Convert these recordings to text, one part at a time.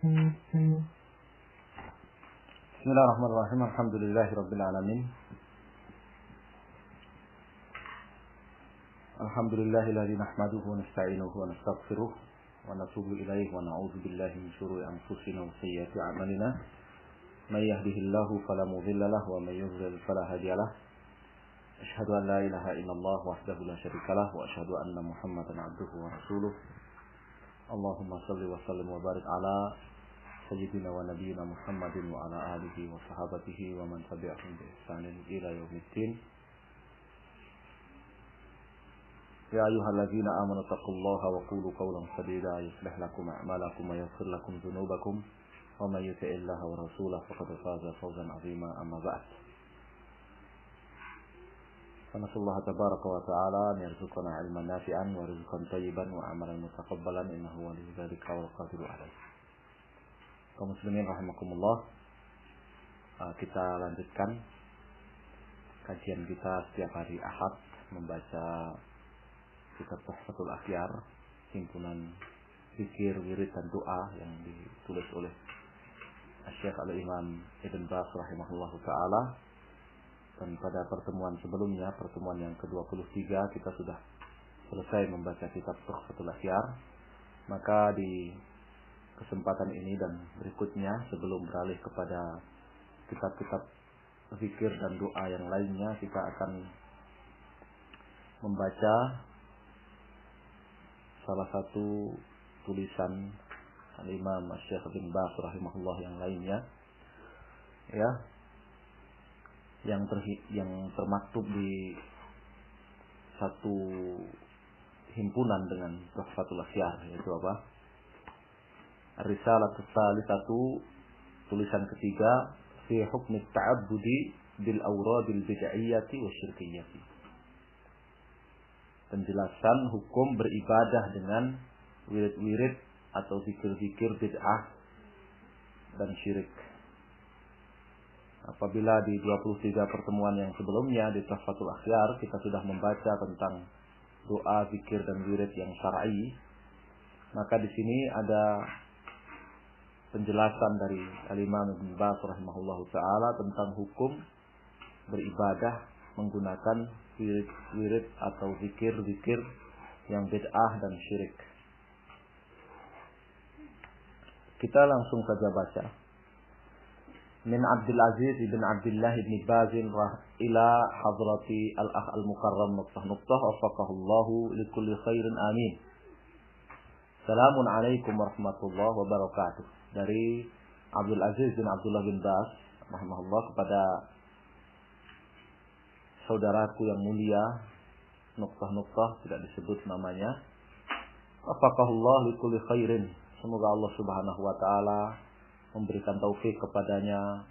Bismillahirrahmanirrahim. Alhamdulillahirabbil alamin. Alhamdulillahilladzi nahmaduhu wa nasta'inuhu wa nastaghfiruh wa natubu ilaihi wa na'udzu billahi min shururi anfusina wa sayyiati a'malina. May yahdihillahu fala mudilla lahu wa may yudlil fala hadiya lahu. Asyhadu an la ilaha illallah wahdahu la syarika lahu wa asyhadu anna Muhammadan 'abduhu wa rasuluh. Allahumma shalli wa sallim wa barik ala sayyidina wa nabiyyina Muhammadin wa ala alihi wa sahabatihi wa man tabi'ahum bi ihsanin ila yaumiddin. Ya ayyuhalladzina amanu taqullaha wa qulu qawlan sadida yuslih lakum a'malakum wa yaghfir lakum dhunubakum wa may yuti'illaha wa rasulahu faqad faza fawzan 'azima. Amma ba'd. Nasallahu tabaraka wa ta'ala an yarzuqana 'ilman nafi'an wa rizqan thayyiban wa 'amalan mutaqabbalan innahu waliyyu dzalika wal qadiru 'alaih. Kaum muslimin rahimakumullah, kita lanjutkan kajian kita setiap hari Ahad membaca kitab Tuhfatul Akhyar, himpunan zikir, wirid dan doa yang ditulis oleh Syekh Al-Imam Ibn Baz rahimahullahu taala. Dan pada pertemuan sebelumnya, pertemuan yang ke-23, kita sudah selesai membaca kitab Tuhfatul Akhyar. Maka di kesempatan ini dan berikutnya, sebelum beralih kepada kitab-kitab zikir dan doa yang lainnya, kita akan membaca salah satu tulisan Al-Imam Syekh Ibn Baz rahimahullah yang lainnya, ya, yang termaktub di satu himpunan dengan Tuhfatul Akhyar, yaitu apa? Ar-Risalatus Tsalitsatu, tulisan ketiga, fi hukmi ta'abbudi bil awradil bid'iyyati wasyirkiyyati. Penjelasan hukum beribadah dengan wirid-wirid atau zikir-zikir bid'ah dan syirik. Apabila di 23 pertemuan yang sebelumnya di Tuhfatul Akhyar kita sudah membaca tentang doa, zikir dan wirid yang syar'i, maka di sini ada penjelasan dari Al-Imam Ibn Baz rahimahullahu taala tentang hukum beribadah menggunakan wirid atau zikir-zikir yang bid'ah dan syirik. Kita langsung saja baca. Min Abdul Aziz ibn Abdullah ibn Baz ila hadrati al-akh al-mukarram nuqtah wafaqahullahu likulli khairin amin. Assalamun alaikum warahmatullahi wabarakatuh. Dari Abdul Aziz bin Abdullah bin Baz rahimahullah kepada saudaraku yang mulia, nuqtah tidak disebut namanya. Wafaqahullah likulli khairin. Semoga Allah Subhanahu wa taala memberikan taufik kepadanya,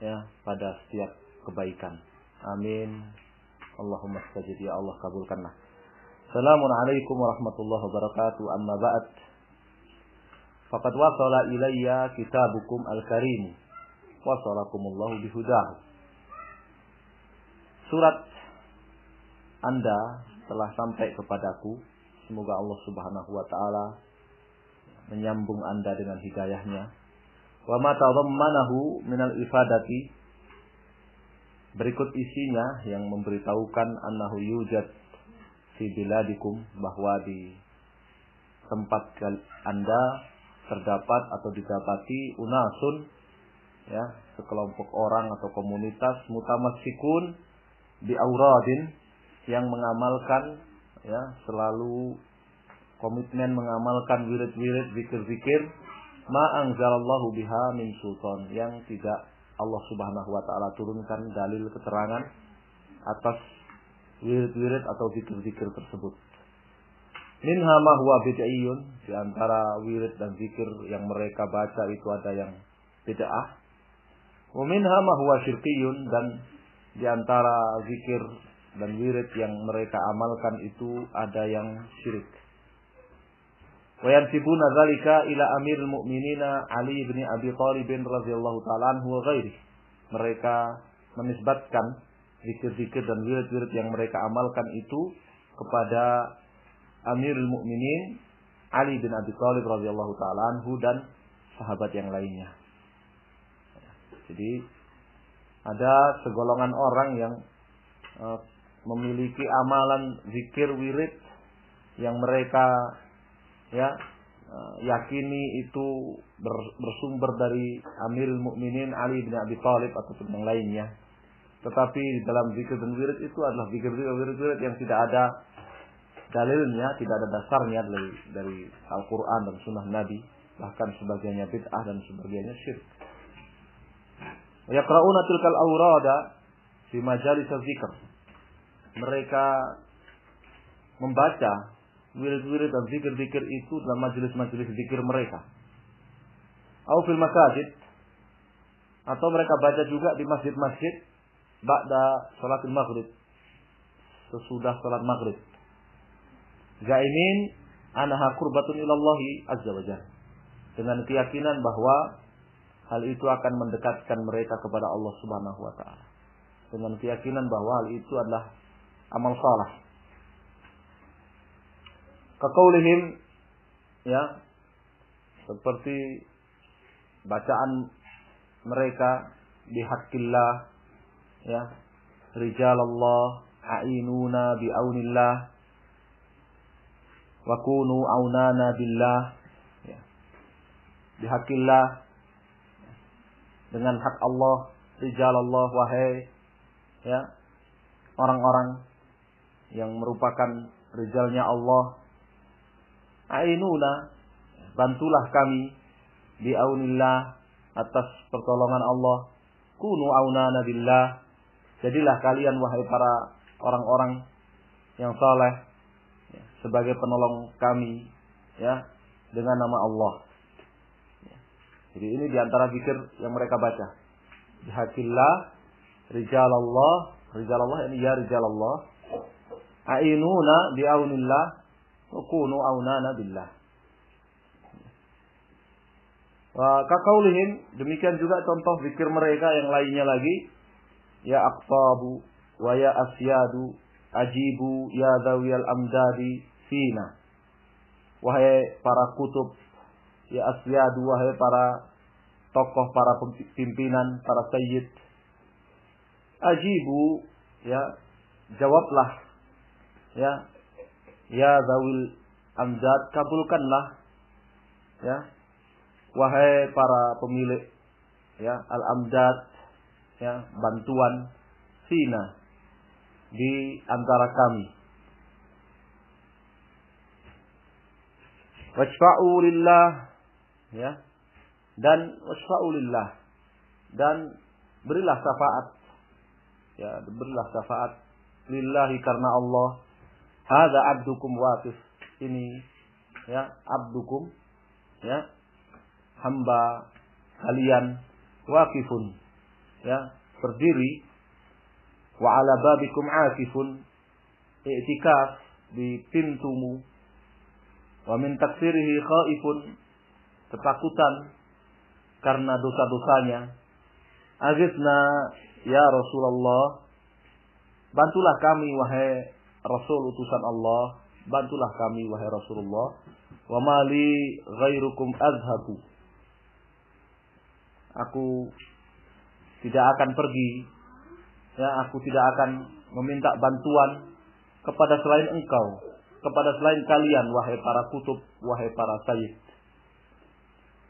ya, pada setiap kebaikan. Amin. Allahumma stajib, ya Allah, kabulkanlah. Assalamualaikum warahmatullahi wabarakatuh. Amma ba'd. Faqad wasala ilayya kitabukum al-karim. Wasalakumullahu bihudahu. Surat Anda telah sampai kepadaku. Semoga Allah Subhanahu wa taala menyambung Anda dengan hidayahnya. Wa ma tadammanahu minal ifadati. Berikut isinya yang memberitahukan annahu yujad fi biladikum, bahwa di tempat Anda terdapat atau didapati unasun, ya, sekelompok orang atau komunitas mutamassikun bi auradin, yang mengamalkan, ya, selalu komitmen mengamalkan wirid-wirid, zikir-zikir, ma anzalallahu biha min sultan, yang tidak Allah Subhanahu wa taala turunkan dalil keterangan atas wirid-wirid atau zikir-zikir tersebut. Minha ma huwa bid'iyyun, di antara wirid dan zikir yang mereka baca itu ada yang bid'ah. Wa minha ma huwa syirkiyyun, dan di antara zikir dan wirid yang mereka amalkan itu ada yang syirik. Wa yansibuna dzalika ila Amirul Mukminina Ali bin Abi Thalib radhiyallahu taala anhu wa ghairihi. Mereka menisbatkan zikir-zikir dan wirid-wirid yang mereka amalkan itu kepada Amirul Mukminin Ali bin Abi Thalib radhiyallahu taala anhu dan sahabat yang lainnya. Jadi ada segolongan orang yang memiliki amalan zikir wirid yang mereka yakini itu bersumber dari Amirul Mukminin Ali bin Abi Thalib ataupun yang lainnya. Tetapi di dalam zikir dan wirid itu adalah zikir-wirid yang tidak ada dalilnya, tidak ada dasarnya dari Al-Quran dan Sunnah Nabi. Bahkan sebagiannya bid'ah dan sebagiannya syirik. Yaqra'una tilkal awrada fi majalis dzikr. Mereka membaca wirid-wirid dan zikir-zikir itu dalam majelis-majelis zikir mereka. Au fil masajid, atau mereka baca juga di masjid-masjid ba'da salatul maghrib, sesudah salat maghrib. Zaimin anaha qurbatun ilallahi azza wajalla, dengan keyakinan bahwa hal itu akan mendekatkan mereka kepada Allah Subhanahu wa taala. Dengan keyakinan bahwa hal itu adalah amal saleh. Kaqaulihim, seperti bacaan mereka bihaqqillah, rijalallah a'inuna bi'aunillah wa kunu aunana billah, bihaqqillah, dengan hak Allah, rijalallah, wahai orang-orang yang merupakan rijalnya Allah, a'inuna, bantulah kami, bi'aunillah, atas pertolongan Allah, kunu aunana billah, jadilah kalian wahai para orang-orang yang saleh sebagai penolong kami dengan nama Allah. Jadi ini diantara zikir yang mereka baca. Bihaqillah, rijalallah ini ya rijalallah, a'inuna bi'aunillah, wa kunu aunana billah. Wa kaqaulihim, demikian juga contoh zikir mereka yang lainnya lagi, ya aqtabu wa ya asyadu ajibu ya zawiyal amdadi fina. Wahai para kutub, ya asyadu, wahai para tokoh, para pimpinan, para sayyid, ajibu, jawablah, ya zawil amdad, kabulkanlah, wahai para pemilik al-amdad, bantuan, fina, di antara kami. Washfa'u lillah, dan washfa'u lillah, dan berilah syafaat, berilah syafaat lillahi, karena Allah. Hadza abdukum waqif, ini abdukum, hamba kalian, waqifun, berdiri, wa ala babikum akifun, i'tikaf di pintumu, wa min taksirihi khaifun, ketakutan karena dosa-dosanya. Aghithna ya Rasulullah, bantulah kami wahai Rasul utusan Allah, bantulah kami wahai Rasulullah. Wa mali ghairukum azhabu, aku tidak akan pergi, aku tidak akan meminta bantuan kepada selain engkau, kepada selain kalian wahai para kutub, wahai para sayyid.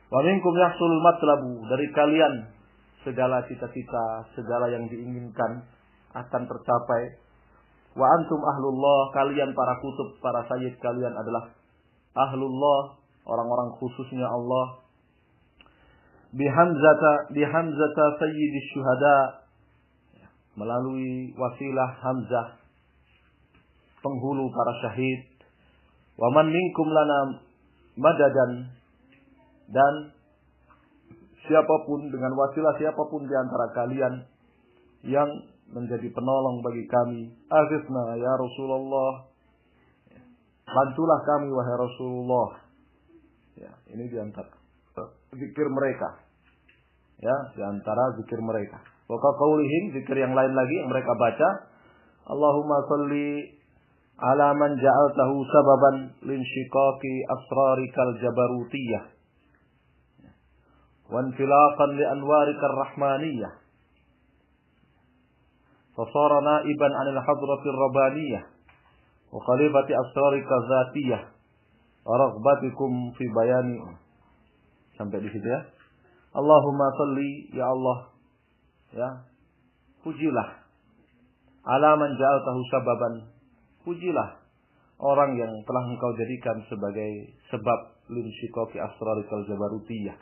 Wa minkum yahsul matlabu, dari kalian segala cita-cita, segala yang diinginkan akan tercapai. Wa antum ahlullah, kalian para kutub, para sayyid, kalian adalah ahlullah, orang-orang khususnya Allah. Bihamzata sayyidis syuhada, melalui wasilah Hamzah, penghulu para syahid. Wa man minkum lana madadan, dan siapapun, dengan wasilah siapapun di antara kalian yang menjadi penolong bagi kami. Aghithna ya Rasulullah, bantulah kami wahai Rasulullah. Ini di antara zikir mereka, di antara zikir mereka. Wa qaulihim, zikir yang lain lagi yang mereka baca, Allahumma shalli ala man ja'altahu sababan linsyiqaqi asrarikal jabarutiyah, wa infilaqan li anwarika ar-rahmaniyah fa sara na'iban 'anil hadratir rabbaniyah wa khalifati asrarika dzatiyah wa raghbatikum fi bayani. Sampai di situ ya. Allahumma shalli, ya Allah, ya, pujilah ala man ja'altahu sababan, pujilah orang yang telah engkau jadikan sebagai sebab linsyiqaqi asrarikal jabarutiyah,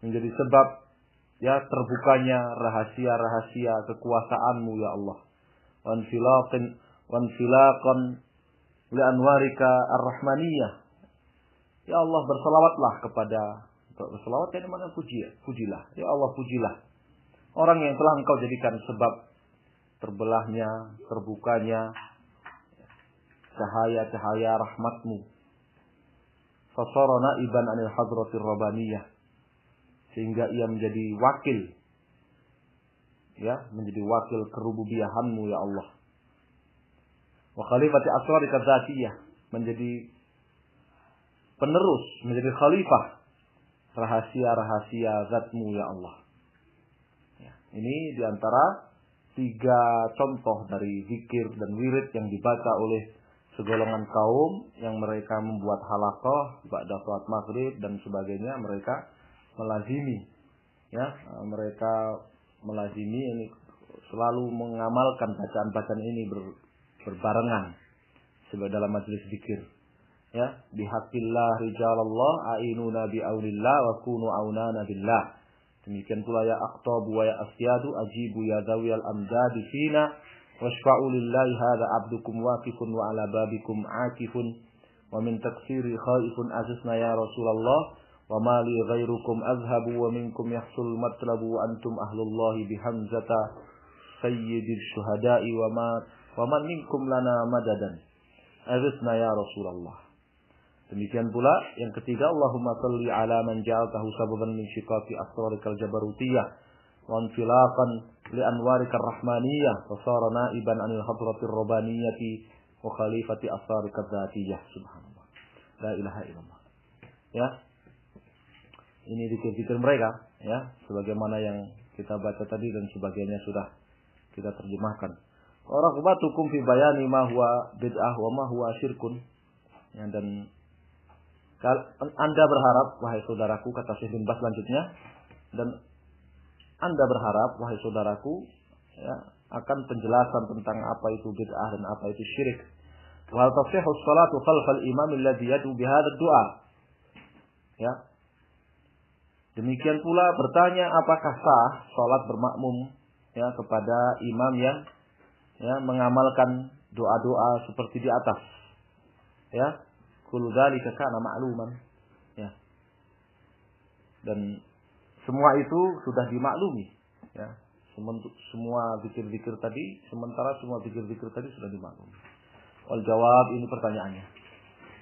menjadi sebab ya terbukanya rahasia-rahasia kekuasaanmu ya Allah. Wanfilaqan li anwarika ar-rahmaniyah, ya Allah, berselawatlah kepada, berselawat yang mana pujilah ya Allah, pujilah orang yang telah engkau jadikan sebab terbelahnya, terbukanya cahaya-cahaya rahmatmu. Fasara na'iban 'anil hadratir rabbaniyah, sehingga ia menjadi wakil, ya, menjadi wakil kerububiyahanmu ya Allah. Wa khalifati asrarika dzatiyah, menjadi penerus, menjadi khalifah rahasia-rahasia zatmu ya Allah. Ya, ini diantara 3 contoh dari zikir dan wirid yang dibaca oleh segolongan kaum yang mereka membuat halaqah ba'da salat maghrib dan sebagainya. Mereka melazimi, ya, mereka melazimi ini, selalu mengamalkan bacaan-bacaan ini berbarengan sebagai dalam majelis zikir. Ya, bihaqqillah rijalallah a'inuna bi'aunillah wa kunu aunana billah. Demikian pula ya aqtabu wa ya asyadu ajibu ya zawiyal amdadi fina washfa'u lillahi hadha abdukum waqifun wa ala babikum akifun wa min taksiri khaifun azizna ya Rasulullah wa ma li ghairukum azhabu wa minkum yahsul matlabu wa antum ahlullahi bihamzata sayyidil syuhada'i wa man minkum lana madadan azizna ya Rasulullah. Demikian pula yang ketiga, Allahumma shalli ala man ja'altahu sababan min syiqaqi asrarikal jabarutiyah wa infilaqan li anwarikar rahmaniyah wa sara na'iban 'anil hadratir rabbaniyati wa khalifati asrarikal dzatiyah. Subhanallah. La ilaha illallah. Ya. Ini zikir-zikir mereka, ya, sebagaimana yang kita baca tadi dan sebagainya sudah kita terjemahkan. Wa raghbatukum fi bayani ma huwa bid'ah wa ma huwa syirkun. Ya, dan Anda berharap, wahai saudaraku, kata Syekh bin Baz selanjutnya, dan Anda berharap, wahai saudaraku, ya, akan penjelasan tentang apa itu bid'ah dan apa itu syirik. Wa hal tasihhu sholatu khalfal imam alladhi yad'u bihadzal du'a. Ya. Demikian pula bertanya, apakah sah salat bermakmum, ya, kepada imam yang, ya, mengamalkan doa-doa seperti di atas. Ya. Kullu dzalika kana ma'luman. Ya. Dan semua itu sudah dimaklumi, ya. Semua zikir-zikir tadi, sementara semua zikir-zikir tadi sudah dimaklumi. Wal jawab, ini pertanyaannya.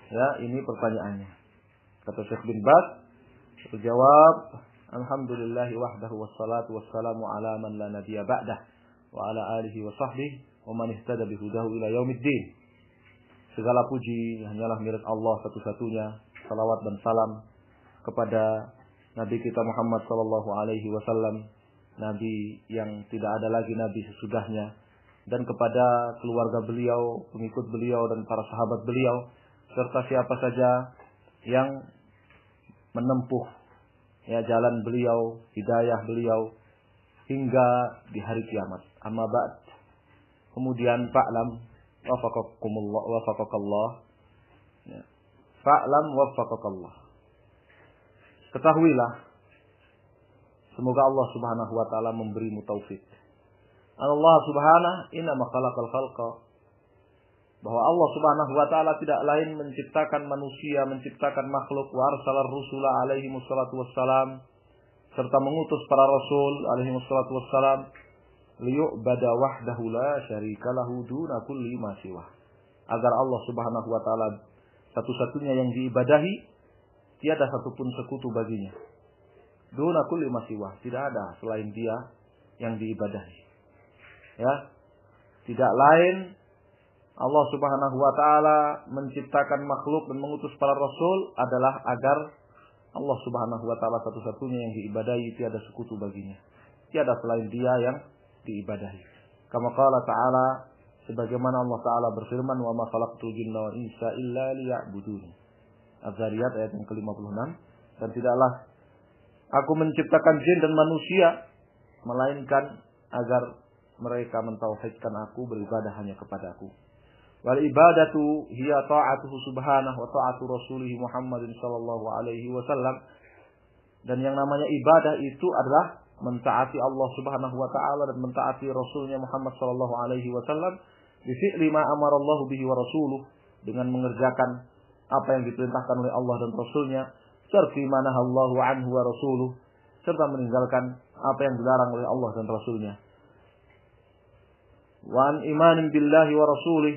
Ya, ini pertanyaannya. Kata Syekh bin Baz, jawab, alhamdulillahi wahdahu wassalatu wassalamu ala man la nabiyya ba'dah wa ala alihi wa sahbihi wa man ihtada bihudahu ila yaumiddin. Segala puji hanyalah milik Allah satu-satunya. Salawat dan salam kepada Nabi kita Muhammad sallallahu alaihi wasallam, Nabi yang tidak ada lagi nabi sesudahnya, dan kepada keluarga beliau, pengikut beliau dan para sahabat beliau, serta siapa saja yang menempuh, ya, jalan beliau, hidayah beliau hingga di hari kiamat. Amma ba'd. Kemudian fa'lam wafaqakumullah wafaqakallah. Ya. Fa'lam wafaqakallah. Ketahuilah, semoga Allah Subhanahu wa taala memberimu taufik. Allah Subhanahu innama khalaqal khalqa, bahwa Allah Subhanahu wa taala tidak lain menciptakan manusia, menciptakan makhluk, wa arsalar rusula alaihi wassalatu wassalam, serta mengutus para rasul alaihi wassalatu wassalam, liyu'bada wahdahu la syarika lahu duna kulli ma siwah, agar Allah Subhanahu wa taala satu-satunya yang diibadahi, tiada satupun sekutu baginya. Duna kulli ma siwah, tidak ada selain Dia yang diibadahi. Ya. Tidak lain Allah Subhanahu wa taala menciptakan makhluk dan mengutus para rasul adalah agar Allah Subhanahu wa taala satu-satunya yang diibadahi, tiada sekutu baginya. Tiada selain Dia yang diibadahi. Kama qala ta'ala, sebagaimana Allah taala berfirman, "Wa ma khalaqtul jinna wal insa illa liya'budun." Az-Zariyat ayat yang ke-56. Dan tidaklah aku menciptakan jin dan manusia melainkan agar mereka mentauhidkan aku, beribadah hanya kepadaku. Wal ibadatu hiya ta'atuhu subhanahu wa ta'atu rasulih Muhammadin sallallahu alaihi wasallam. Dan yang namanya ibadah itu adalah mentaati Allah Subhanahu wa taala dan mentaati Rasulnya Muhammad sallallahu alaihi wasallam bi fi'li ma amara Allah bihi wa rasuluh, dengan mengerjakan apa yang diperintahkan oleh Allah dan Rasulnya, serta ma nahallahu anhu wa rasuluh, serta meninggalkan apa yang dilarang oleh Allah dan Rasulnya. Wa an imanin billahi wa rasulih.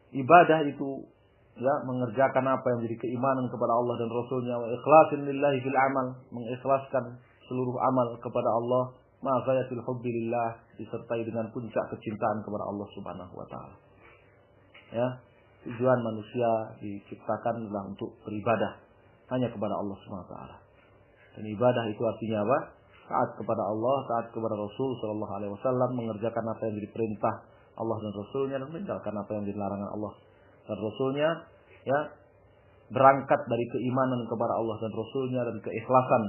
Ibadah itu mengerjakan apa yang menjadi keimanan kepada Allah dan Rasulnya, wa ikhlasin lillahi fil amal, mengikhlaskan seluruh amal kepada Allah, ma ghayatil hubbi lillah, disertai dengan puncak kecintaan kepada Allah Subhanahu wa taala. Tujuan manusia diciptakan adalah untuk beribadah hanya kepada Allah Subhanahu wa taala. Dan ibadah itu artinya apa? Taat kepada Allah, taat kepada Rasul sallallahu alaihi wasallam, mengerjakan apa yang diperintah Allah dan Rasulnya dan meninggalkan apa yang dilarang Allah dan Rasulnya, berangkat dari keimanan kepada Allah dan Rasulnya dan keikhlasan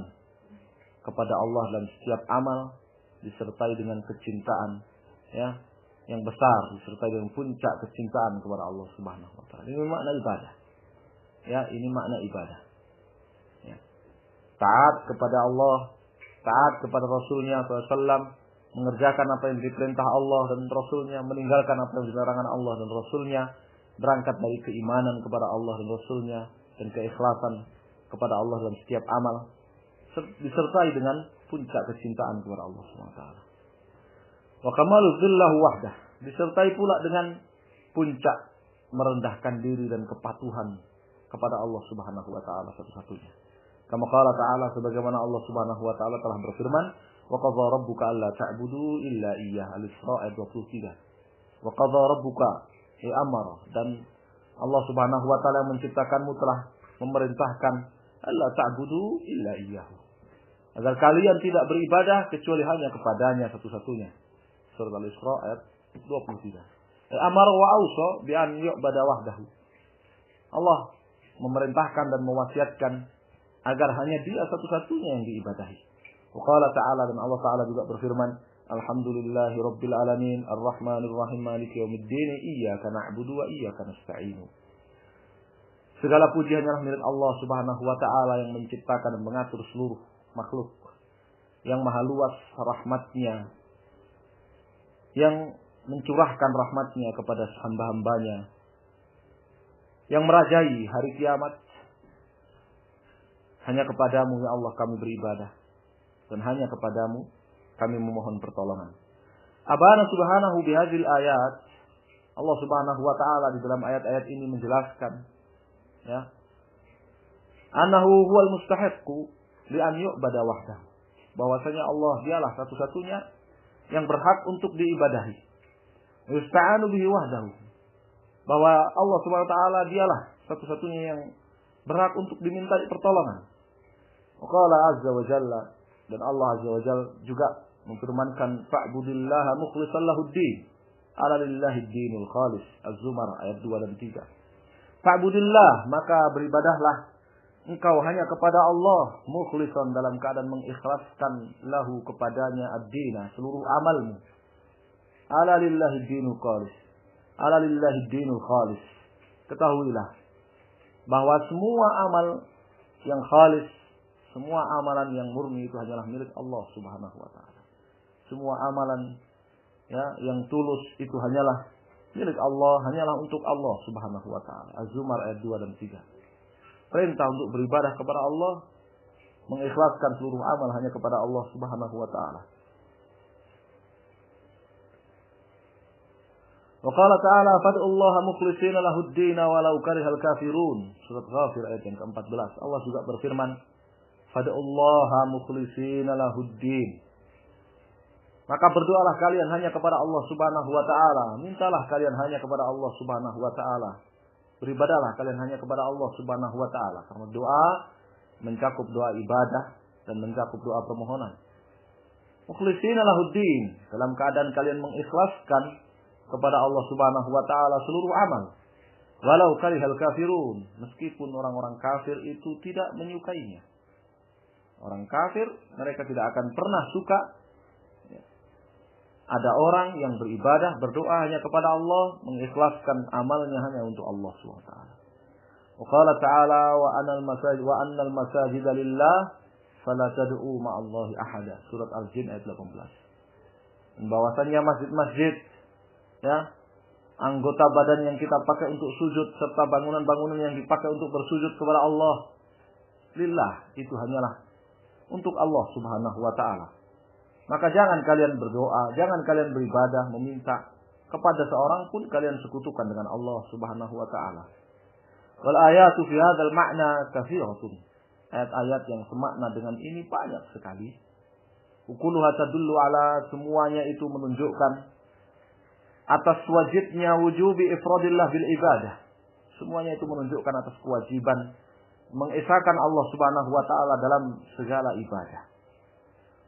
kepada Allah dan setiap amal, disertai dengan kecintaan yang besar, disertai dengan puncak kecintaan kepada Allah Subhanahu wa taala. Ini makna ibadah. Ini makna ibadah. Taat kepada Allah, taat kepada Rasulnya SAW, mengerjakan apa yang diperintah Allah dan Rasulnya, meninggalkan apa yang dilarang Allah dan Rasulnya, berangkat dari keimanan kepada Allah dan Rasulnya dan keikhlasan kepada Allah dalam setiap amal, disertai dengan puncak kecintaan kepada Allah SWT. Wa kamalu dzillahu wahdah, disertai pula dengan puncak merendahkan diri dan kepatuhan kepada Allah Subhanahu wa taala satu-satunya. Kama qala ta'ala, sebagaimana Allah Subhanahu wa taala telah berfirman, wa qadha rabbuka alla ta'budu illa iyyah, Al-Isra ayat 23. Wa qadha rabbuka amara, dan Allah Subhanahu wa taala yang menciptakanmu telah memerintahkan alla ta'budu illa iyyahu, agar kalian tidak beribadah kecuali hanya kepadanya satu-satunya. Surah Al-Isra ayat 23. Amara wa ausa bi an yu'bada wahdahu. Allah memerintahkan dan mewasiatkan agar hanya Dia satu-satunya yang diibadahi. Wa qala ta'ala, dan Allah taala juga berfirman, alhamdulillahi rabbil alamin arrahmanir rahim maliki yaumiddin iyyaka na'budu wa iyyaka nasta'in. Segala puji hanyalah milik Allah Subhanahu wa taala yang menciptakan dan mengatur seluruh makhluk, yang maha luas rahmatnya, yang mencurahkan rahmatnya kepada hamba-hambanya, yang merajai hari kiamat. Hanya kepadamu ya Allah kami beribadah, dan hanya kepadamu kami memohon pertolongan. Abana subhanahu bihadzil ayat, Allah Subhanahu wa taala di dalam ayat-ayat ini menjelaskan annahu huwal mustahiqqu li an yu'bada wahdahu, bahwasanya Allah dialah satu-satunya yang berhak untuk diibadahi. Yusta'anu bihi wahdahu, bahwa Allah Subhanahu wa taala dialah satu-satunya yang berhak untuk diminta pertolongan. Qala azza wa jalla, dan Allah azza wa jalla juga memfirmankan, fa'budillaha mukhlishan lahud-din, ala lillahi ad-dinul khalis. Az-Zumar ayat 2 dan 3. Fa'budillah, maka beribadahlah engkau hanya kepada Allah, mukhlishan, dalam keadaan mengikhlaskan, lahu, kepadanya, ad-dina, seluruh amalmu. Ala lillahi ad-dinul khalis, ala lillahi ad-dinul khalis. Ketahuilah bahwa semua amal yang khalis, semua amalan yang murni itu hanyalah milik Allah Subhanahu wa taala. Semua amalan yang tulus itu hanyalah milik Allah, hanyalah untuk Allah Subhanahu wa taala. Az-Zumar ayat 2 dan 3. Perintah untuk beribadah kepada Allah, mengikhlaskan seluruh amal hanya kepada Allah Subhanahu wa taala. Wa qala ta'ala, fad'ullaha mukhlishina lahud-din walau karihal kafirun. Surat Ghafir ayat yang ke-14. Allah juga berfirman, fad'ullaha mukhlishina lahud-din. Maka berdoalah kalian hanya kepada Allah Subhanahu wa taala, mintalah kalian hanya kepada Allah Subhanahu wa taala Beribadahlah kalian hanya kepada Allah Subhanahu wa taala. Karena doa mencakup doa ibadah dan mencakup doa permohonan. Mukhlishina lahuddin, dalam keadaan kalian mengikhlaskan kepada Allah Subhanahu wa taala seluruh amal. Walau karihal kafirun, meskipun orang-orang kafir itu tidak menyukainya. Orang kafir mereka tidak akan pernah suka ada orang yang beribadah, berdoa hanya kepada Allah, mengikhlaskan amalnya hanya untuk Allah Subhanahu wa taala. Wa qala ta'ala wa annal masajid lillah fala tad'u ma'allahi ahada. Surat Al-Jin ayat 18. Dan bahwasannya masjid-masjid, ya, anggota badan yang kita pakai untuk sujud serta bangunan-bangunan yang dipakai untuk bersujud kepada Allah, lillah, itu hanyalah untuk Allah Subhanahu wa taala. Maka jangan kalian berdoa, jangan kalian beribadah, meminta kepada seorang pun kalian sekutukan dengan Allah Subhanahu wa taala. Wal ayatu fi hadzal ma'na katsiratun. Ayat-ayat yang semakna dengan ini banyak sekali. Ukuluha tadullu ala, semuanya itu menunjukkan atas wajibnya wujubi ifradillah bil ibadah. Semuanya itu menunjukkan atas kewajiban mengesahkan Allah Subhanahu wa taala dalam segala ibadah.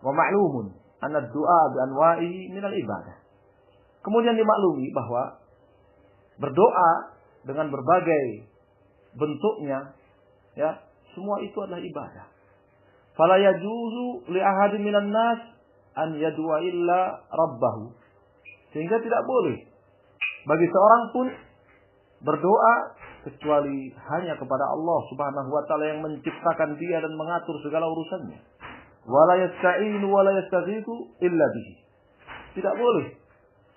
Wa ma'lumun anna ad-du'a bi anwa'ihi minal ibadah. Kemudian dimaklumi bahwa berdoa dengan berbagai bentuknya, ya, semua itu adalah ibadah. Fala yajuzu li ahadin minan nas an yad'a illa rabbahu. Sehingga tidak boleh bagi seorang pun berdoa kecuali hanya kepada Allah Subhanahu wa taala yang menciptakan dia dan mengatur segala urusannya. Wala yasta'inu wala yastaghithu illa bihi. Tidak boleh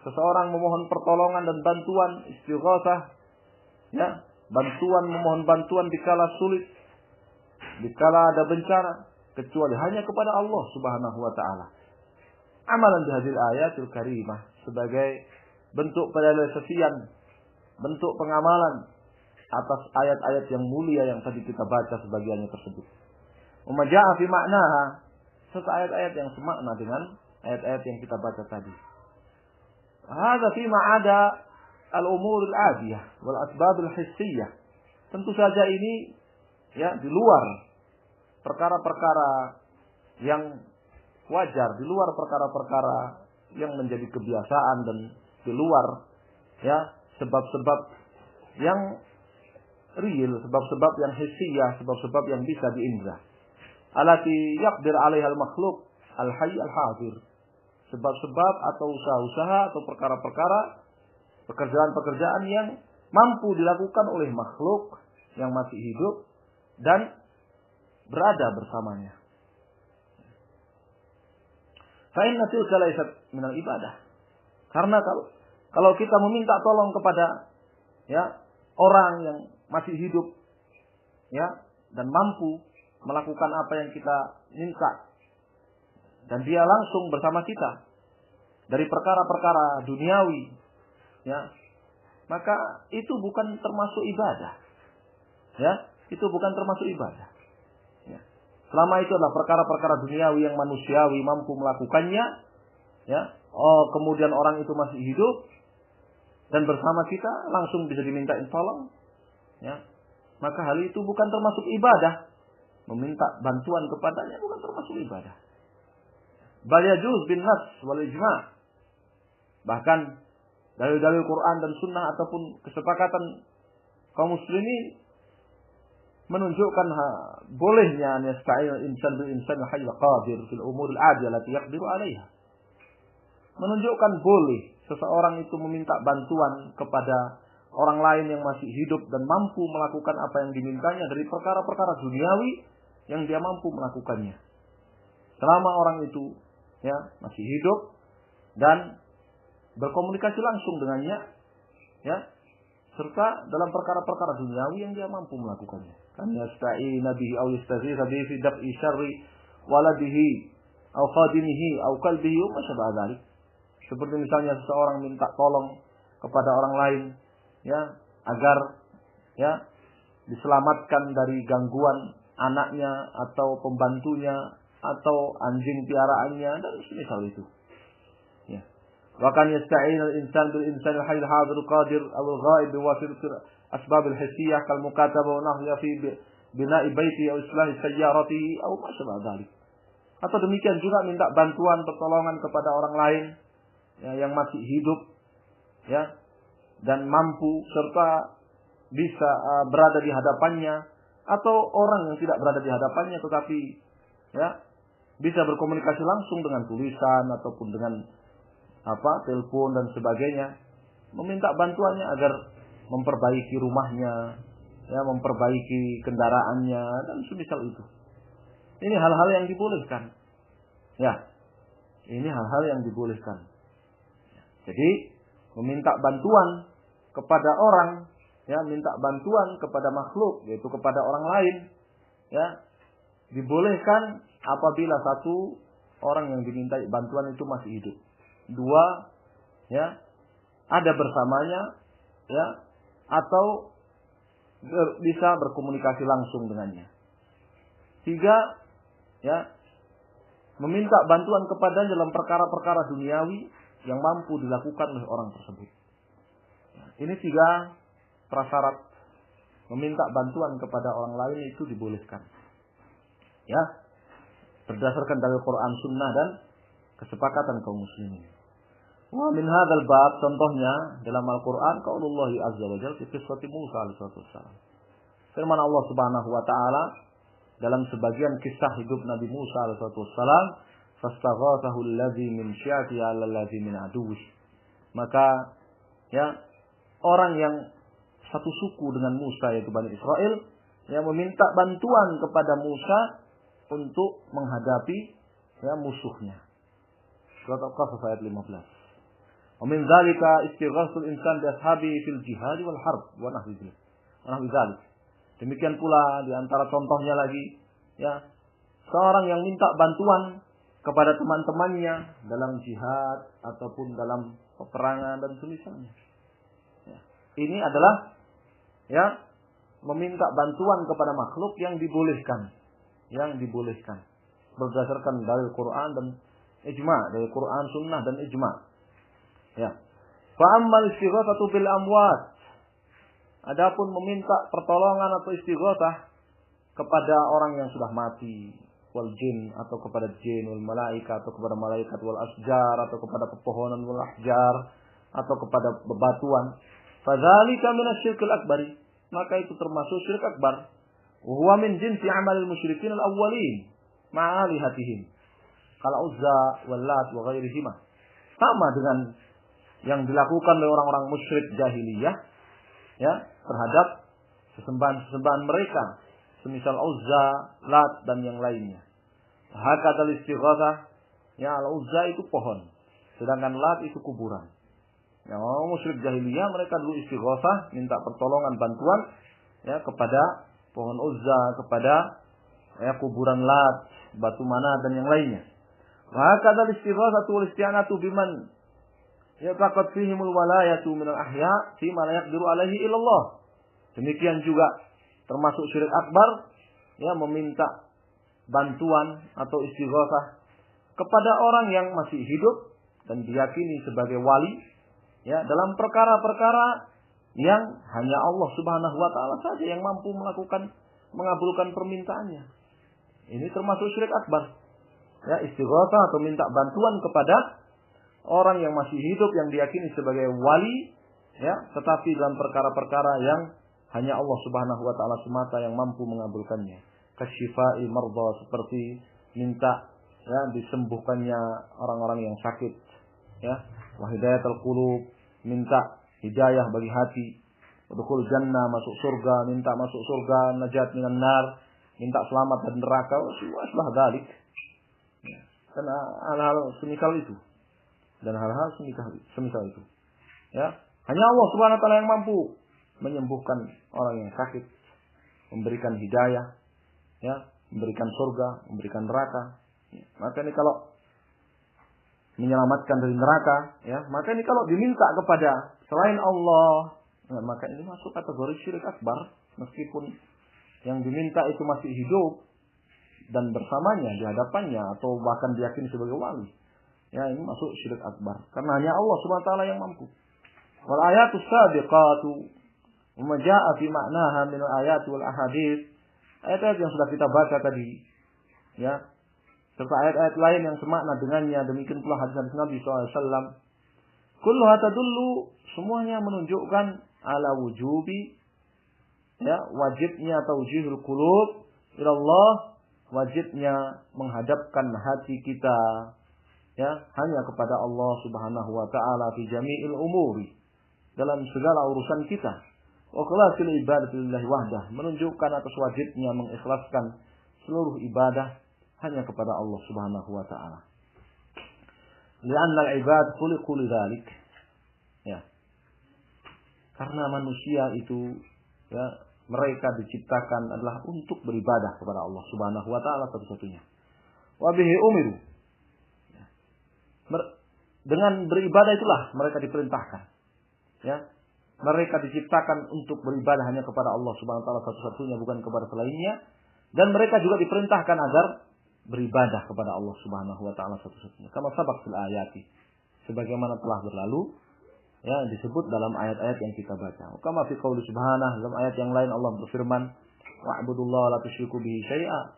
seseorang memohon pertolongan dan bantuan, istighatsah, ya, bantuan, memohon bantuan dikala sulit, dikala ada bencana, kecuali hanya kepada Allah Subhanahu wa taala. Amalan hadil ayatul karimah, sebagai bentuk penyelesaian, bentuk pengamalan atas ayat-ayat yang mulia yang tadi kita baca sebagiannya tersebut. Umaja'a fi ma'naha, serta ayat-ayat yang semakna dengan ayat-ayat yang kita baca tadi. Hadza fi ma'ada al-umur al-adiyah wal asbab al-hissiyah. Tentu saja ini, ya, di luar perkara-perkara yang wajar, di luar perkara-perkara yang menjadi kebiasaan, dan di luar, ya, sebab-sebab yang real, sebab-sebab yang hissiyah, sebab-sebab yang bisa diindra. Alati yaqdir 'alaiha al-makhluq al-hayy al-hadir. Sebab-sebab atau usaha-usaha atau perkara-perkara, pekerjaan-pekerjaan yang mampu dilakukan oleh makhluk yang masih hidup dan berada bersamanya. Fa inna tilka laysat minal ibadah. Karena kalau kita meminta tolong kepada, ya, orang yang masih hidup, ya, dan mampu melakukan apa yang kita minta, dan dia langsung bersama kita dari perkara-perkara duniawi, ya, maka itu bukan termasuk ibadah, ya, itu bukan termasuk ibadah, ya. Selama itu adalah perkara-perkara duniawi yang manusiawi mampu melakukannya, ya, kemudian orang itu masih hidup dan bersama kita langsung bisa dimintain tolong, ya, maka hal itu bukan termasuk ibadah. Meminta bantuan kepadanya bukan termasuk ibadah. Bal yajuz bin nas wal ijma'. Bahkan dalil-dalil Quran dan Sunnah ataupun kesepakatan kaum muslimin menunjukkan bolehnya yasta'in insan bil insan hayy qadir fil umur al-'adiyah allati yaqdiru 'alaiha. Menunjukkan boleh seseorang itu meminta bantuan kepada orang lain yang masih hidup dan mampu melakukan apa yang dimintanya dari perkara-perkara duniawi yang dia mampu melakukannya. Selama orang itu, ya, masih hidup dan berkomunikasi langsung dengannya, ya, serta dalam perkara-perkara duniawi yang dia mampu melakukannya. Kan yasta'ina bihi aw yastaghitha bihi fi daf'i syarri waladihi aw khadimihi aw qalbihi wa ma syabaha dzalik. Seperti misalnya seseorang minta tolong kepada orang lain, ya, agar, ya, diselamatkan dari gangguan anaknya atau pembantunya atau anjing piaraannya dan semisal itu. Ya. Wa kan yasta'in al-insan bil insan al-hayy al-hadir qadir aw al-ghaib bi wasitatil asbabil hissiyah kal mukatabah wa nahwiha fi bina'i baiti aw islahi sayyaratihi aw ma syabah dzalik. Atau demikian juga minta bantuan pertolongan kepada orang lain ya, yang masih hidup ya dan mampu serta bisa berada di hadapannya, atau orang yang tidak berada di hadapannya tetapi ya bisa berkomunikasi langsung dengan tulisan ataupun dengan telepon dan sebagainya, meminta bantuannya agar memperbaiki rumahnya, ya, memperbaiki kendaraannya dan semisal itu. Ini hal-hal yang dibolehkan. Ya. Ini hal-hal yang dibolehkan. Jadi, meminta bantuan kepada orang, ya, minta bantuan kepada makhluk, yaitu kepada orang lain, ya, dibolehkan apabila satu orang yang dimintai bantuan itu masih hidup. Dua, ya, ada bersamanya, ya, atau bisa berkomunikasi langsung dengannya. Tiga, ya, meminta bantuan kepada dalam perkara-perkara duniawi yang mampu dilakukan oleh orang tersebut. Ini tiga prasyarat meminta bantuan kepada orang lain itu dibolehkan. Ya, berdasarkan dari Quran, Sunnah dan kesepakatan kaum muslimin. Wa min hadzal bab, contohnya dalam Al-Qur'an qaulullah azza wa jalla fi qissati Musa alaihi wasallam. Firman Allah Subhanahu wa taala dalam sebagian kisah hidup Nabi Musa alaihi wasallam, fastaghathahu alladhi min syi'ati 'ala alladhi min aduwwi. Maka ya, orang yang satu suku dengan Musa yaitu Bani Israel yang meminta bantuan kepada Musa untuk menghadapi ya musuhnya. Surat Al-Qasas ayat 15. Wa min dzalika istighatsul insan bi ashabi fil jihad wal harb wa nahwi dzalik. Demikian pula di antara contohnya lagi ya, seorang yang minta bantuan kepada teman-temannya dalam jihad ataupun dalam peperangan dan semisalnya. Ya. Ini adalah ya meminta bantuan kepada makhluk yang dibolehkan. Yang dibolehkan berdasarkan dari Quran dan ijma', dari Quran, Sunnah dan ijma'. Ya. Fa ammal istighatsatu bil amwat. Adapun meminta pertolongan atau istighatsah kepada orang yang sudah mati, wal jin atau kepada jin, wal malaika atau kepada malaikat, wal asjar atau kepada pepohonan, wal ahjar atau kepada bebatuan, fadzalika minasyirkil akbari. Maka itu termasuk syirik akbar. Huwa min jinsi amalil musyrikin al-awwalin ma'alihatihim. Kal Uzza wal Lat wa ghairihima. Sama dengan yang dilakukan oleh orang-orang musyrik jahiliyah ya terhadap sesembahan-sesembahan mereka, semisal Uzza, Lat dan yang lainnya. Hakadal istighatsah, ya al-Uzza itu pohon, sedangkan Lat itu kuburan. Ya, orang musyrik jahiliyah mereka dulu istighatsah, minta pertolongan bantuan ya kepada pohon Uzza, kepada ya kuburan Lat, batu Manat dan yang lainnya. Hakadal istighatsatu wal isti'anatu biman yataqad fihimul walayatu minal ahya fi ma la yaqdiru alaihi illallah. Demikian juga termasuk syirik akbar ya meminta bantuan atau istighatsah kepada orang yang masih hidup dan diyakini sebagai wali ya dalam perkara-perkara yang hanya Allah Subhanahu wa taala saja yang mampu mengabulkan permintaannya. Ini termasuk syirik akbar. Ya, istighatsah atau minta bantuan kepada orang yang masih hidup yang diyakini sebagai wali ya, tetapi dalam perkara-perkara yang hanya Allah Subhanahu wa taala semata yang mampu mengabulkannya. Kasyifa'il mardha, seperti minta ya disembuhkannya orang-orang yang sakit ya. Wa hidayatul qulub, minta hidayah bagi hati. Udkhul jannah, masuk surga, minta masuk surga, najat minan nar, minta selamat dari neraka, wasbah dzalik. Dan hal-hal semisal itu. Dan hal-hal semisal itu. Ya, hanya Allah Subhanahu wa taala yang mampu menyembuhkan orang yang sakit, memberikan hidayah, ya, memberikan surga, memberikan neraka. Ya, maka ini kalau menyelamatkan dari neraka, ya, maka ini kalau diminta kepada selain Allah, ya, maka ini masuk kategori syirik akbar, meskipun yang diminta itu masih hidup dan bersamanya di hadapannya atau bahkan diyakini sebagai wali. Ya, ini masuk syirik akbar karena hanya Allah Subhanahu wa taala yang mampu. Wal ayatus sabiqatu Ma jaa'a fi ma'naha min al-ayat wal ahadits. Ayat-ayat yang sudah kita baca tadi, ya, serta ayat-ayat lain yang semakna dengannya, demikian pula hadis Nabi SAW. Kulluha tadullu, semuanya menunjukkan ala wujubi, ya, wajibnya tauhidul qulub ila Allah, wajibnya menghadapkan hati kita, ya, hanya kepada Allah Subhanahu wa taala fi jami'il umuri, dalam segala urusan kita. Wa ikhlasil ibadati lillahi wahdah, menunjukkan atas wajibnya mengikhlaskan seluruh ibadah hanya kepada Allah Subhanahu wa taala. Li'anna al-ibad khuliqu lidzalik. Ya. Karena manusia itu, ya, mereka diciptakan adalah untuk beribadah kepada Allah Subhanahu wa taala satu-satunya. Wa bihi umiru. Ya. Dengan beribadah itulah mereka diperintahkan. Ya. Mereka diciptakan untuk beribadah hanya kepada Allah Subhanahu wa taala satu-satunya, bukan kepada selainnya, dan mereka juga diperintahkan agar beribadah kepada Allah Subhanahu wa taala satu-satunya. Kama sabaq fil ayati, sebagaimana telah berlalu, ya, disebut dalam ayat-ayat yang kita baca. Kama fi qouli subhanahu, dalam ayat yang lain Allah berfirman, wa'budullaha la tusyriku bihi syai'a.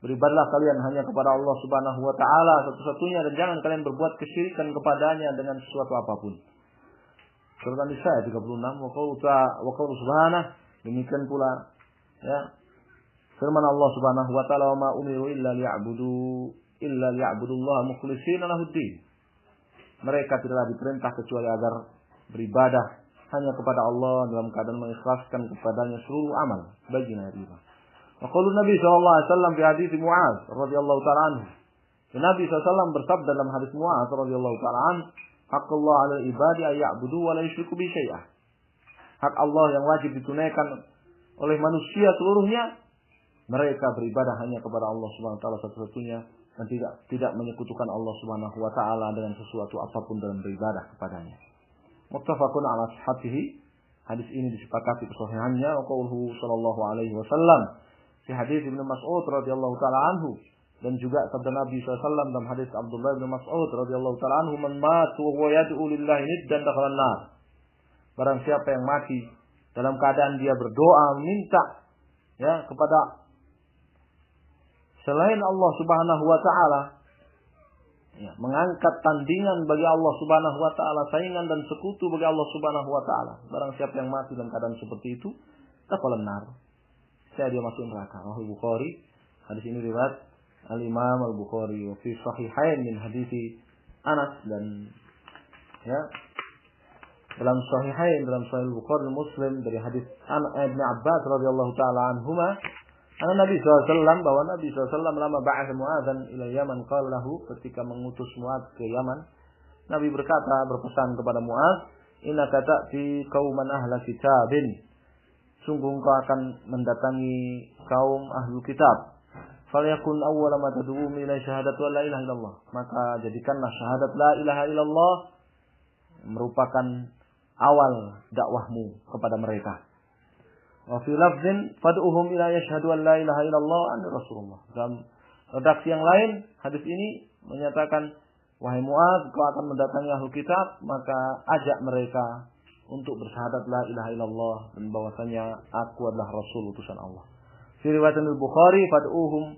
Beribadahlah kalian hanya kepada Allah Subhanahu wa taala satu-satunya, dan jangan kalian berbuat kesyirikan kepadanya dengan sesuatu apapun. Surat An-Nisa 36, wa qaulu subhanahu, demikian pula, ya, firman Allah Subhanahu wa taala, ma umiru illa liya'budullaha mukhlishina lahuddin. Mereka tidaklah diperintah kecuali agar beribadah hanya kepada Allah dalam keadaan mengikhlaskan kepadanya seluruh amal bagi iman. Wa qaulu Nabi sallallahu alaihi wasallam fi hadits Mu'adz radhiyallahu ta'ala anhu. Nabi SAW bersabda dalam hadis Mu'adz radhiyallahu ta'ala anhu, haqqullah 'alal ibadi ay ya'budu wa la yusyriku bi syai'ah. Hak Allah yang wajib ditunaikan oleh manusia seluruhnya, mereka beribadah hanya kepada Allah Subhanahu wa taala satu-satunya, dan tidak menyekutukan Allah Subhanahu wa taala dengan sesuatu apapun dalam beribadah kepadanya. Muttafaqun 'ala sihhatihi. Hadis ini disepakati kesahihannya. Wa qauluhu sallallahu alaihi wasallam fi hadis Ibnu Mas'ud radhiyallahu taala anhu, dan juga sabda Nabi SAW dalam hadis Abdullah bin Mas'ud radhiyallahu taala anhu, man matu wa yad'u lillahi niddan dakhala an-nar. Barang siapa yang mati dalam keadaan dia berdoa meminta, ya, kepada selain Allah Subhanahu wa taala, ya, mengangkat tandingan bagi Allah Subhanahu wa taala, saingan dan sekutu bagi Allah Subhanahu wa taala. Barang siapa yang mati dalam keadaan seperti itu, dakhala an-nar, saya dia masuk neraka. Sahih Bukhari. Hadis ini riwayat Al-Imam Al-Bukhari wa fi sahihain min hadis Anas, dan, ya, dalam sahihain, dalam Sahih Bukhari Muslim dari hadis Ibnu Abbas radhiyallahu taala anhuma, anna Nabi SAW, bahwa Nabi SAW lama ba'atha Mu'adzan ila Yaman, qala lahu, ketika mengutus Mu'adz ke Yaman, Nabi berpesan kepada Mu'adz, innaka ta'ti qauman ahla kitabin, sungguh engkau akan mendatangi kaum ahlu kitab. Falyakun awwala ma tad'uhum ila syahadati la ilaha illallah, maka jadikanlah syahadat la ilaha illallah merupakan awal dakwahmu kepada mereka. Wa fi lafzin fad'uhum ila yashhadu an la ilaha illallah anna rasulullah. Dalam redaksi yang lain, hadis ini menyatakan, wahai Mu'adz, kau akan mendatangi ahlu kitab, maka ajak mereka untuk bersyahadat la ilaha illallah dan bahwasanya aku adalah rasul utusan Allah. Fi riwayat al-Bukhari fad'uhum,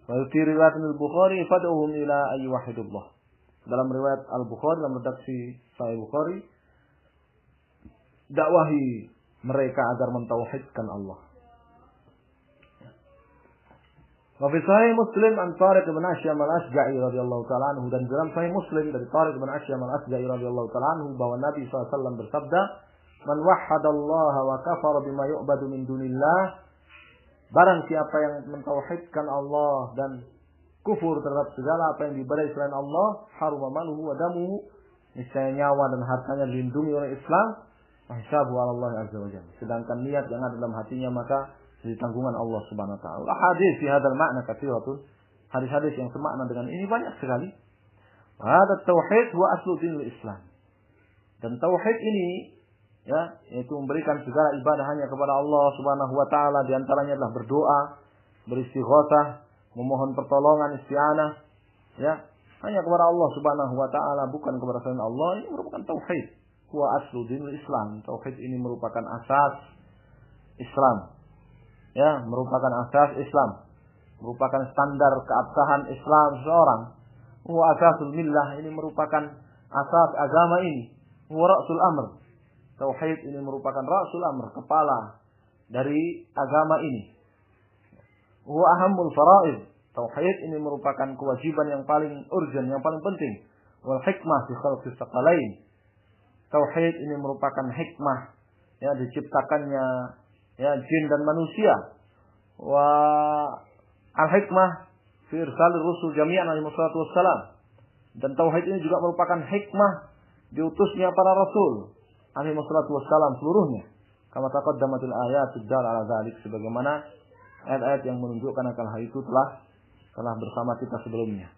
wa fi riwayat al-Bukhari fad'uhum ila ay wahidullah. Dalam riwayat Al-Bukhari, dalam redaksi Sahih Bukhari, dakwahi mereka agar mentauhidkan Allah. Wa fi Sahih Muslim an Tariq bin Ashyam al-Asja'i radhiyallahu ta'ala anhu, dan dalam Sahih Muslim dari Tariq bin Ashyam al-Asja'i radhiyallahu ta'ala anhu, bahwa Nabi SAW bersabda, man wahhadallaha wa kafara bima yu'badu min dunillah, barang siapa yang mentauhidkan Allah dan kufur terhadap segala apa yang diibadahi selain Allah, haruma maluhu wa damuhu, niscaya nyawa dan hartanya dilindungi oleh Islam, hisabu ala Allah azza wa jalla, sedangkan niat yang ada dalam hatinya maka jadi tanggungan Allah Subhanahu wa taala. Hadis fi hadzal ma'na katsiratun. Hadis-hadis yang semakna dengan ini banyak sekali. Hadza tauhid wa aslu dinul Islam. Dan tauhid ini, ya, yaitu memberikan segala ibadah hanya kepada Allah Subhanahu wa taala, di antaranya adalah berdoa, beristighatsah, memohon pertolongan, isti'anah, ya, hanya kepada Allah Subhanahu wa taala, bukan kepada selain Allah. Ini merupakan tauhid. Wa aslu dinul Islam. Tauhid ini merupakan asas Islam. Ya, merupakan asas Islam. Merupakan standar keabsahan Islam seseorang. Wa asasul millah, ini merupakan asas agama ini. Wa ra'sul amr. Tauhid ini merupakan ra'sul amr, kepala dari agama ini. Wa ahammul fara'id. Tauhid ini merupakan kewajiban yang paling urgent, yang paling penting. Wal hikmah fi khalqis tsaqalain. Tauhid ini merupakan hikmah, ya, diciptakannya ya jin dan manusia. Wa al hikmah fi irsalir rusul jami'an alaihi wassalatu wassalam. Dan tauhid ini juga merupakan hikmah diutusnya para rasul alaihi wassalatu wassalam seluruhnya. Kama taqaddamatil ayatud dal ala dzalik, sebagaimana ayat-ayat yang menunjukkan akan hal itu telah bersama kita sebelumnya.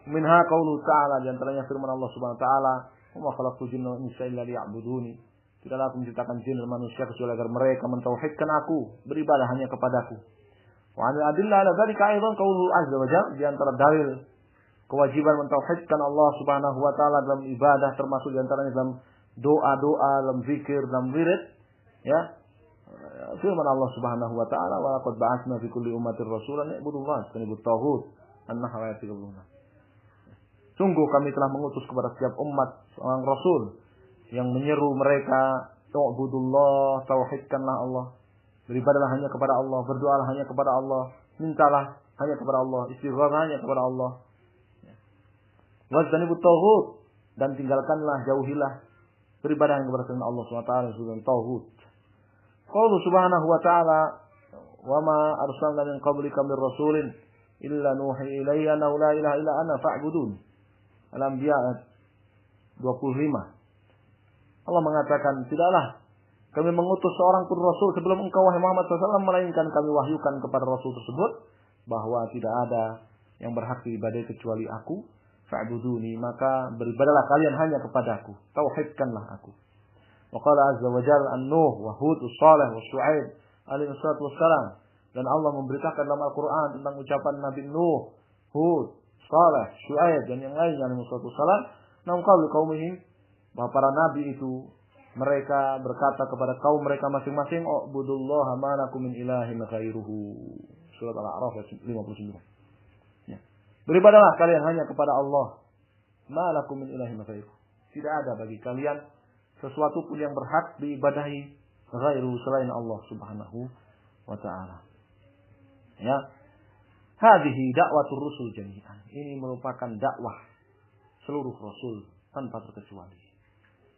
Minha qaulu ta'ala, di antaranya firman Allah Subhanahu wa taala, "Wa ma khalaqtul jinna wal insa illa liya'buduni." Tidaklah aku menciptakan jin dan manusia kecuali agar mereka mentauhidkan aku, beribadah hanya kepadaku. Wa 'anil adillah ala dzalika aidan qaulu azza wa jalla, di antara dalil kewajiban mentauhidkan Allah Subhanahu wa taala dalam ibadah, termasuk di antaranya dalam doa-doa, dalam zikir, dalam wirid, ya. Firman Allah Subhanahu wa taala, "Wa laqad ba'atsna fi kulli ummatin rasulan ya'budullaha wa yajtanibut taghut." An-Nahl ayat 30. Sungguh kami telah mengutus kepada setiap umat seorang rasul yang menyeru mereka, "Ta'budullah, tauhidkanlah Allah. Beribadahlah hanya kepada Allah, berdoalah hanya kepada Allah, mintalah hanya kepada Allah, istighatsah hanya kepada Allah. Wa yajtanibut taghut, dan tinggalkanlah, jauhilah beribadah hanya kepada Allah Subhanahu wa taala dan taghut." Qaulu subhanahu wa ta'ala, "Wa ma arsalna min qablika min rasulin illa nuhi ilayya annahu la ilaha illa ana fa'budun." Al-Anbiya 25. Allah mengatakan, tidaklah kami mengutus seorang pun rasul sebelum engkau wahai Muhammad SAW, melainkan kami wahyukan kepada rasul tersebut bahwa tidak ada yang berhak diibadahi kecuali aku, fa'buduni, maka beribadahlah kalian hanya kepadaku, tauhidkanlah aku. Wa qala azza wa jalla an-Nuh wa Hud wa Shalih wa Syu'aib alaihi wassalam. Dan Allah memberitakan dalam Al-Qur'an tentang ucapan Nabi Nuh, Hud, Shalih, Syu'aib dan yang lainnya alaihi wassalam, nam qaul qaumihim, bahwa para nabi itu mereka berkata kepada kaum mereka masing-masing, "Ubudullaha ma lakum min ilahin ghairuhu." Surat Al-A'raf 59. Ya. Beribadahlah kalian hanya kepada Allah. Ma lakum min ilahin ghairuhu. Tidak ada bagi kalian sesuatu pun yang berhak diibadahi ghairu selain Allah Subhanahu wa taala. Ya. Hadhihi da'watur rusul jami'an. Ini merupakan dakwah seluruh rasul tanpa terkecuali.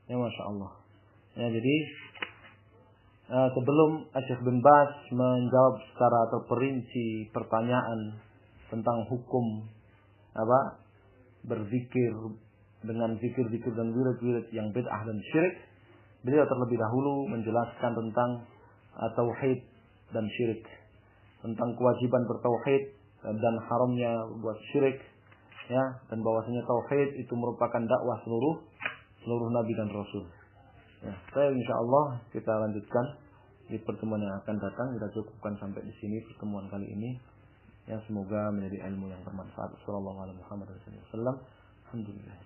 Ya, Masya Allah. Ya, jadi sebelum Syekh bin Baz menjawab secara terperinci pertanyaan tentang hukum berzikir dengan zikir-zikir dan wirid-wirid yang bid'ah dan syirik, beliau terlebih dahulu menjelaskan tentang tauhid dan syirik, tentang kewajiban bertauhid dan haramnya buat syirik, ya, dan bahwasanya tauhid itu merupakan dakwah seluruh nabi dan rasul. Ya, insyaallah kita lanjutkan di pertemuan yang akan datang. Kita cukupkan sampai di sini pertemuan kali ini. Ya, semoga menjadi ilmu yang bermanfaat. Sallallahu alaihi wasallam. Alhamdulillah.